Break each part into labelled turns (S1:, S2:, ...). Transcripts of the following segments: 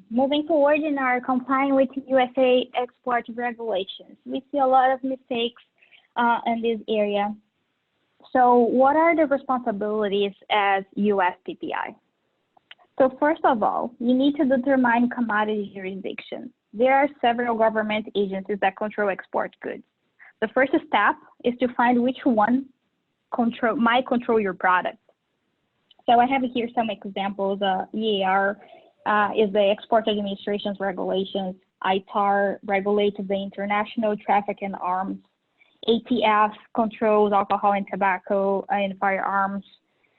S1: Moving forward in our complying with USA export regulations, we see a lot of mistakes in this area. So what are the responsibilities as US PPI? So first of all, you need to determine commodity jurisdiction. There are several government agencies that control export goods. The first step is to find which one might control your product. So I have here some examples. EAR is the Export Administration's regulations. ITAR regulates the International Traffic in Arms. ATF controls alcohol and tobacco and firearms.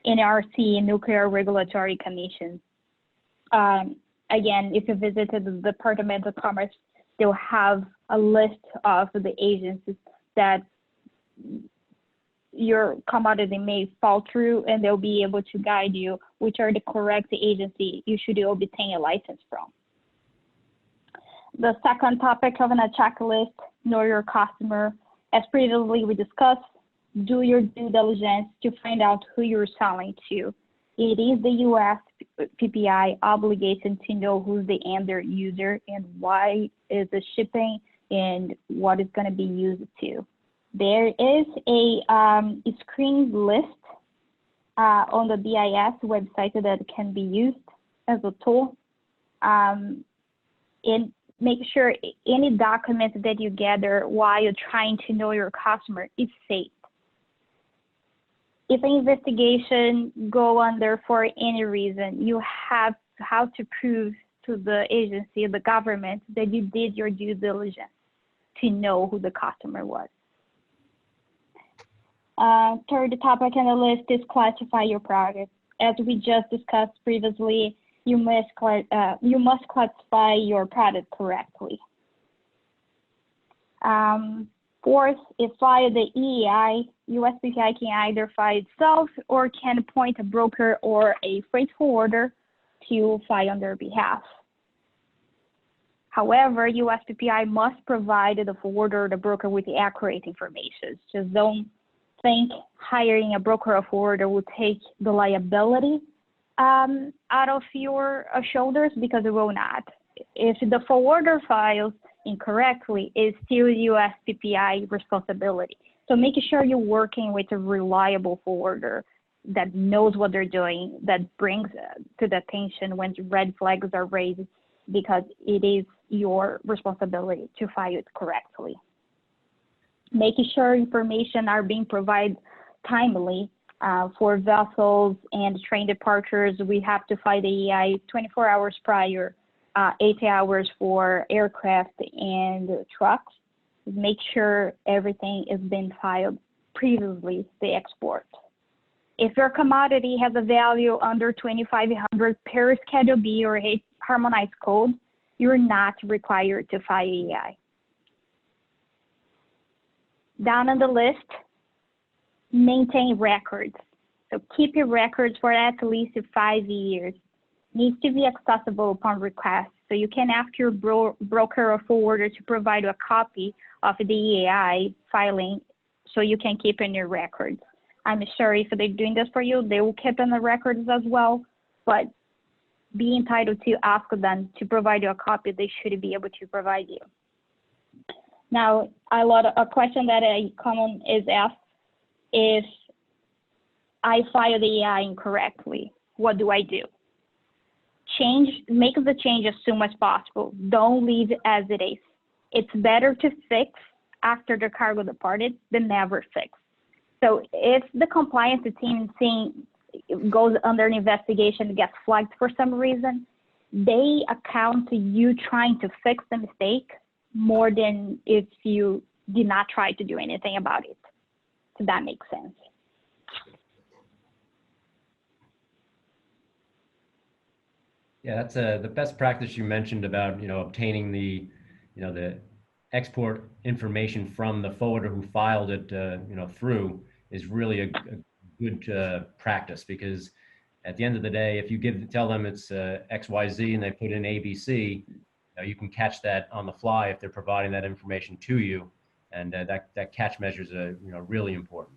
S1: NRC, Nuclear Regulatory Commission. Again, if you visited the Department of Commerce, they'll have a list of the agencies that your commodity may fall through, and they'll be able to guide you which are the correct agency you should obtain a license from. The second topic of a checklist, know your customer. As previously we discussed, do your due diligence to find out who you're selling to. It is the US PPI obligation to know who's the end user and why is the shipping and what it's going to be used to. There is a screen list on the BIS website that can be used as a tool. And make sure any document that you gather while you're trying to know your customer is safe. If an investigation go under for any reason, you have how to prove to the agency, the government, that you did your due diligence to know who the customer was. Third topic on the list is classify your product. As we just discussed previously, you must classify your product correctly. Fourth is file the EEI. USPPI can either file itself or can appoint a broker or a freight forwarder to file on their behalf. However, USPPI must provide the forwarder or the broker with the accurate information. Just don't think hiring a broker or forwarder will take the liability out of your shoulders, because it will not. If the forwarder files incorrectly, it's still USPPI responsibility. So making sure you're working with a reliable forwarder that knows what they're doing, that brings to the attention when red flags are raised, because it is your responsibility to file it correctly. Making sure information are being provided timely. For vessels and train departures, we have to file the EI 24 hours prior, 8 hours for aircraft and trucks. Make sure everything is being filed previously, the export. If your commodity has a value under 2,500 per Schedule B or a harmonized code, you're not required to file EI. Down on the list, maintain records. So keep your records for at least 5 years. Needs to be accessible upon request. So you can ask your broker or forwarder to provide a copy of the EAI filing so you can keep in your records. I'm sure if they're doing this for you, they will keep in the records as well, but be entitled to ask them to provide you a copy. They should be able to provide you. Now, a question that common is asked: if I file the EI incorrectly, what do I do? Make the change as soon as possible. Don't leave it as it is. It's better to fix after the cargo departed than never fix. So if the compliance team goes under an investigation and gets flagged for some reason, they account to you trying to fix the mistake more than if you did not try to do anything about it. So that makes sense.
S2: Yeah, that's the best practice you mentioned about, obtaining the export information from the forwarder who filed it, through, is really a good practice, because at the end of the day, if you tell them it's XYZ and they put in ABC, you can catch that on the fly if they're providing that information to you, and that catch measures are really important.